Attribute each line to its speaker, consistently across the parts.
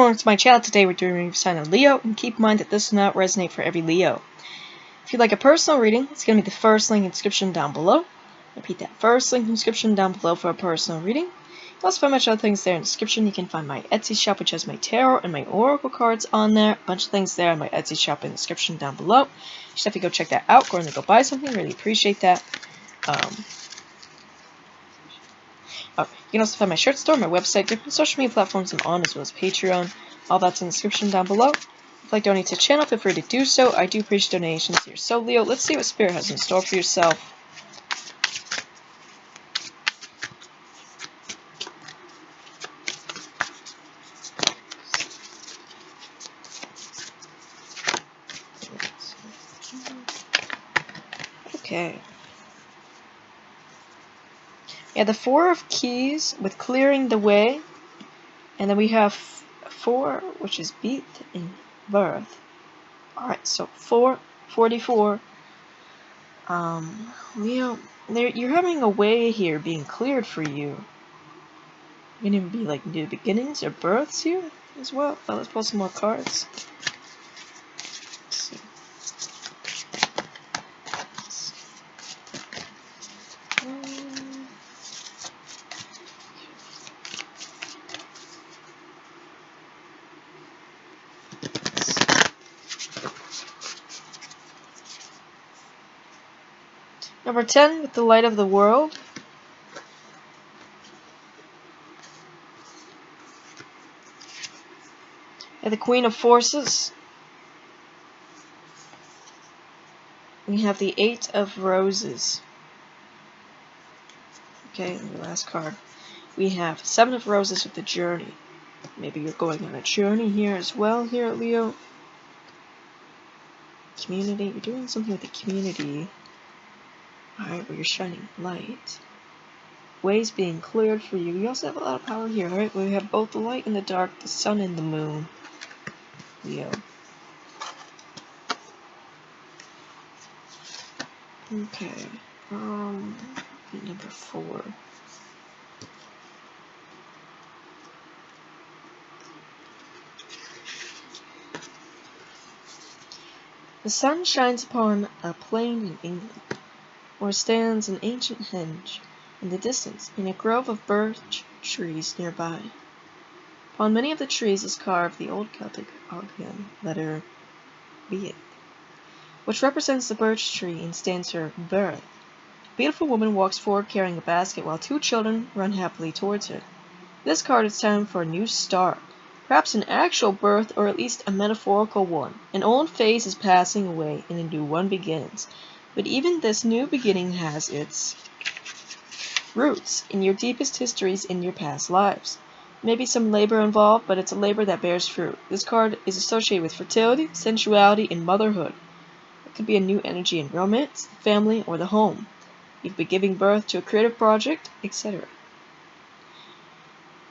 Speaker 1: Welcome to my channel. Today we're doing a review sign on Leo, and keep in mind that this will not resonate for every Leo. If you'd like a personal reading, it's going to be the first link in the description down below. Repeat that, first link in the description down below for a personal reading. You'll also find a bunch of other things there in the description. You can find my Etsy shop, which has my tarot and my oracle cards on there. A bunch of things there on my Etsy shop in the description down below. You should definitely go check that out. Go and go buy something. Really appreciate that. You can also find my shirt store, my website, different social media platforms I'm on, as well as Patreon. All that's in the description down below. If you'd like to donate to the channel, feel free to do so. I do appreciate donations here. So, Leo, let's see what Spirit has in store for yourself. Okay. Yeah, the Four of Keys with clearing the way. And then we have 4, which is beat and birth. Alright, so 44. Leo, you're having a way here being cleared for you. You're gonna be like new beginnings or births here as well. Oh, let's pull some more cards. Let's see. Number 10 with the light of the world. And the Queen of Forces. We have the 8 of Roses. Okay, and the last card. We have 7 of Roses with the Journey. Maybe you're going on a journey here as well, here at Leo. Community. You're doing something with the community. Alright, where you're shining light. Ways being cleared for you. You also have a lot of power here, alright? We have both the light and the dark, the sun and the moon. Leo. Okay. Number 4. The sun shines upon a plain in England, where stands an ancient henge in the distance, and a grove of birch trees nearby. Upon many of the trees is carved the old Celtic Ogden letter B, which represents the birch tree and stands for birth. A beautiful woman walks forward carrying a basket, while 2 children run happily towards her. This card is time for a new start. Perhaps an actual birth, or at least a metaphorical one. An old phase is passing away, and a new one begins. But even this new beginning has its roots in your deepest histories in your past lives. Maybe some labor involved, but it's a labor that bears fruit. This card is associated with fertility, sensuality, and motherhood. It could be a new energy in romance, family, or the home. You've been giving birth to a creative project, etc.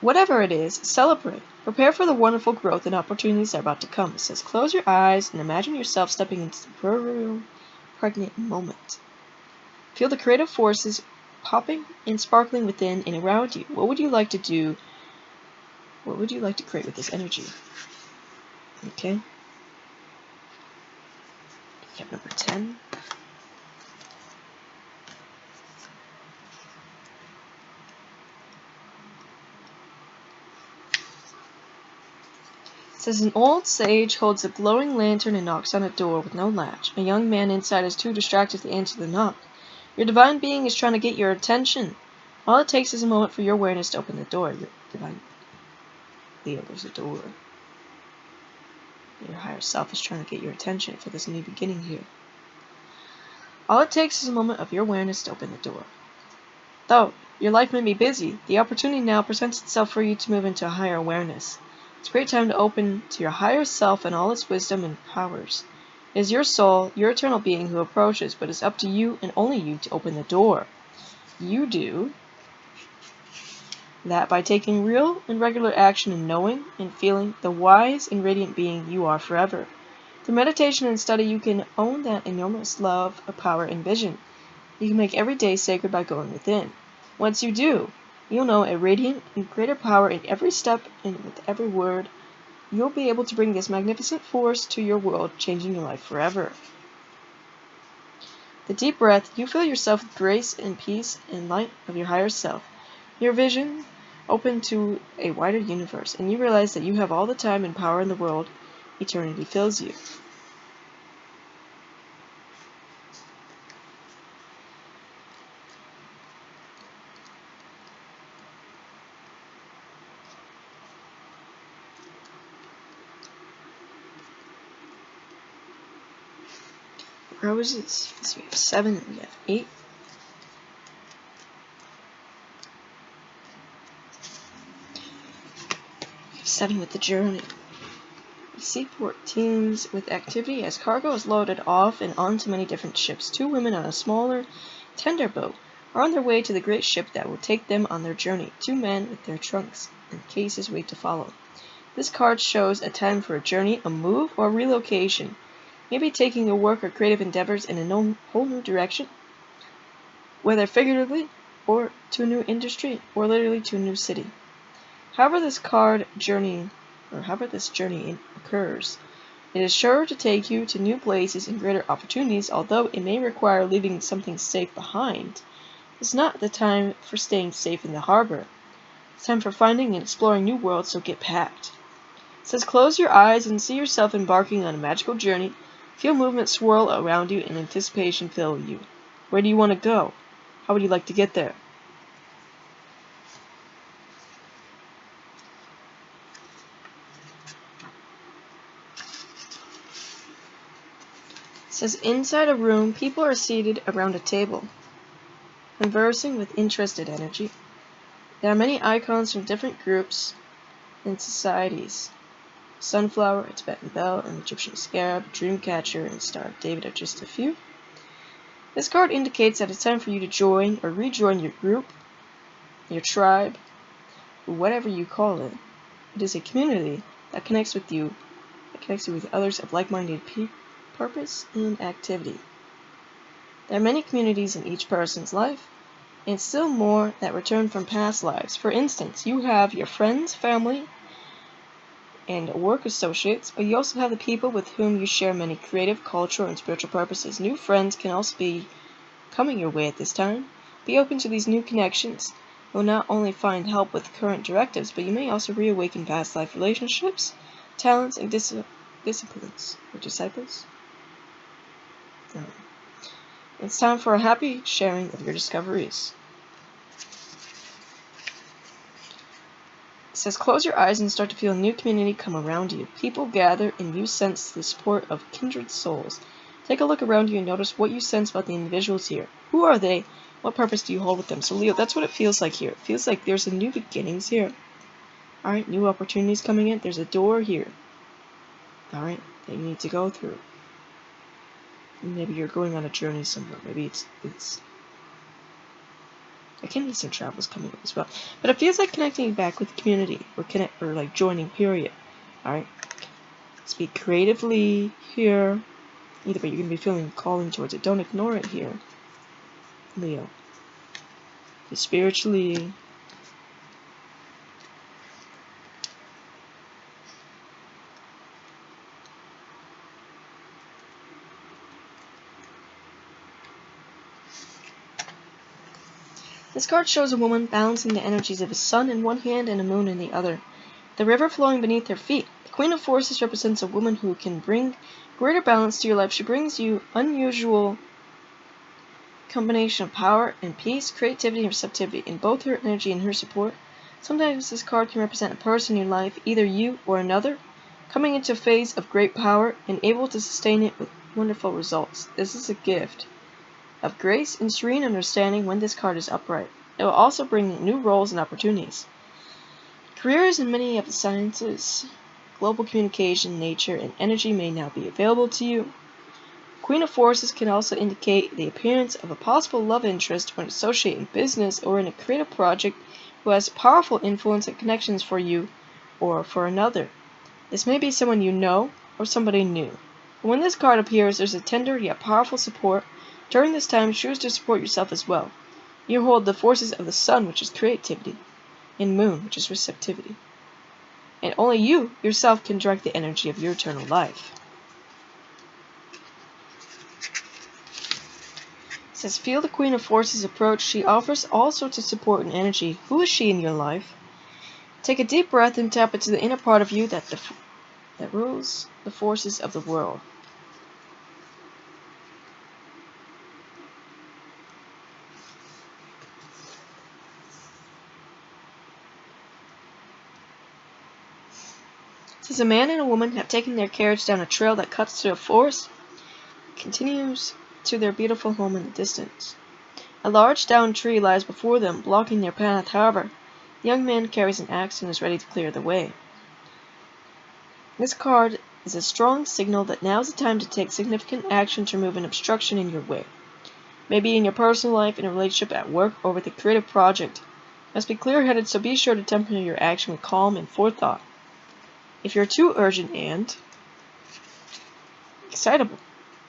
Speaker 1: Whatever it is, celebrate. Prepare for the wonderful growth and opportunities that are about to come. It says, close your eyes and imagine yourself stepping into the proverbial pregnant moment. Feel the creative forces popping and sparkling within and around you. What would you like to do? What would you like to create with this energy? Okay. Step number 10. It says, an old sage holds a glowing lantern and knocks on a door with no latch. A young man inside is too distracted to answer the knock. Your divine being is trying to get your attention. All it takes is a moment for your awareness to open the door. Your divine Leo, there's a door. Your higher self is trying to get your attention for this new beginning here. All it takes is a moment of your awareness to open the door. Though your life may be busy, the opportunity now presents itself for you to move into a higher awareness. It's a great time to open to your higher self and all its wisdom and powers. It is your soul, your eternal being, who approaches, but it's up to you and only you to open the door. You do that by taking real and regular action in knowing and feeling the wise and radiant being you are forever. Through meditation and study, you can own that enormous love of power and vision. You can make every day sacred by going within. Once you do, you'll know a radiant and greater power in every step and with every word you'll be able to bring this magnificent force to your world, changing your life forever. The deep breath, you fill yourself with grace and peace and light of your higher self. Your vision open to a wider universe, and you realize that you have all the time and power in the world. Eternity fills you. Roses. So we have 7 and we have 8. 7 with the journey. The seaport teems with activity as cargo is loaded off and onto many different ships. 2 women on a smaller tender boat are on their way to the great ship that will take them on their journey. 2 men with their trunks and cases wait to follow. This card shows a time for a journey, a move, or relocation. Maybe taking your work or creative endeavors in a whole new direction, whether figuratively or to a new industry or literally to a new city. However this journey occurs, it is sure to take you to new places and greater opportunities, although it may require leaving something safe behind. It's not the time for staying safe in the harbor. It's time for finding and exploring new worlds, so get packed. It says close your eyes and see yourself embarking on a magical journey. Feel movement swirl around you and anticipation fill you. Where do you want to go? How would you like to get there? It says inside a room, people are seated around a table, conversing with interested energy. There are many icons from different groups and societies. Sunflower, a Tibetan bell, an Egyptian scarab, Dreamcatcher, and Star of David are just a few. This card indicates that it's time for you to join or rejoin your group, your tribe, or whatever you call it. It is a community that connects with you with others of like-minded purpose and activity. There are many communities in each person's life, and still more that return from past lives. For instance, you have your friends, family, and work associates, but you also have the people with whom you share many creative, cultural, and spiritual purposes. New friends can also be coming your way at this time. Be open to these new connections. You will not only find help with current directives, but you may also reawaken past life relationships, talents, and disciplines or disciples. It's time for a happy sharing of your discoveries. It says close your eyes and start to feel a new community come around you. People gather and you sense the support of kindred souls. Take a look around you and notice what you sense about the individuals here. Who are they? What purpose do you hold with them? So Leo, that's what it feels like here. It feels like there's a new beginnings here. Alright, new opportunities coming in. There's a door here. Alright, that you need to go through. Maybe you're going on a journey somewhere. Maybe it's I can be some travels coming up as well. But it feels like connecting back with the community or like joining, period. Alright? Speak creatively here. Either way, you're going to be feeling calling towards it. Don't ignore it here, Leo. Spiritually. This card shows a woman balancing the energies of a sun in one hand and a moon in the other. The river flowing beneath her feet. The Queen of Forces represents a woman who can bring greater balance to your life. She brings you unusual combination of power and peace, creativity and receptivity in both her energy and her support. Sometimes this card can represent a person in your life, either you or another, coming into a phase of great power and able to sustain it with wonderful results. This is a gift of grace and serene understanding when this card is upright. It will also bring new roles and opportunities. Careers in many of the sciences, global communication, nature, and energy may now be available to you. Queen of Forces can also indicate the appearance of a possible love interest or an associate in business or in a creative project who has powerful influence and connections for you or for another. This may be someone you know or somebody new. When this card appears, there's a tender yet powerful support. During this time, choose to support yourself as well. You hold the forces of the sun, which is creativity, and moon, which is receptivity. and only you yourself can direct the energy of your eternal life. It says, feel the Queen of Forces approach. She offers all sorts of support and energy. Who is she in your life? Take a deep breath and tap into the inner part of you that rules the forces of the world. It says, a man and a woman have taken their carriage down a trail that cuts through a forest, continues to their beautiful home in the distance. A large downed tree lies before them, blocking their path. However, the young man carries an axe and is ready to clear the way. This card is a strong signal that now is the time to take significant action to remove an obstruction in your way. Maybe in your personal life, in a relationship, at work, or with a creative project. You must be clear-headed, so be sure to temper your action with calm and forethought. If you're too urgent and excitable,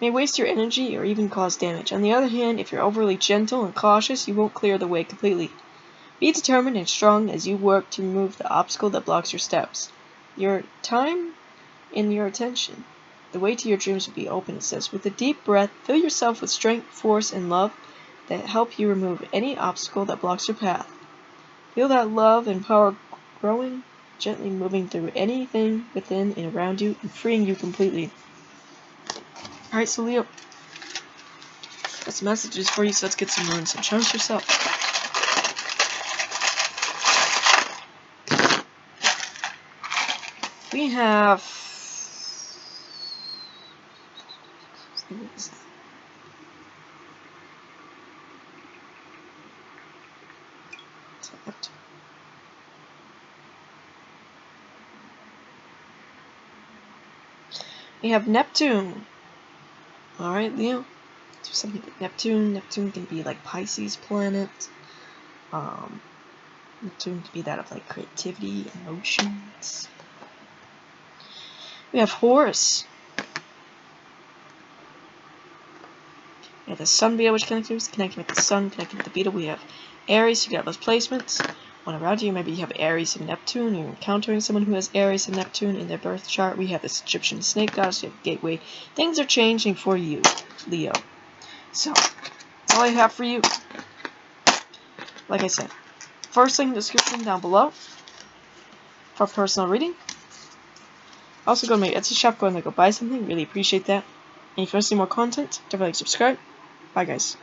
Speaker 1: may waste your energy or even cause damage. On the other hand, if you're overly gentle and cautious, you won't clear the way completely. Be determined and strong as you work to remove the obstacle that blocks your steps. Your time and your attention. The way to your dreams will be open, it says. With a deep breath, fill yourself with strength, force, and love that help you remove any obstacle that blocks your path. Feel that love and power growing, gently moving through anything within and around you, and freeing you completely. Alright, so Leo, got some messages for you, so let's get some runes and charms yourself. We have... what is that? We have Neptune. Alright, Leo. So something like Neptune. Neptune can be like Pisces planet. Neptune can be that of like creativity, emotions. We have Horus. We have the Sun Beetle, which connecting with the Sun, connecting with the Beetle. We have Aries, you got those placements. One around you, maybe you have Aries and Neptune. You're encountering someone who has Aries and Neptune in their birth chart. We have this Egyptian snake goddess, we have Gateway. Things are changing for you, Leo. So, that's all I have for you. Like I said, first link in the description down below for personal reading. Also go to my Etsy shop, go and go buy something. Really appreciate that. And if you want to see more content, definitely subscribe. Bye guys.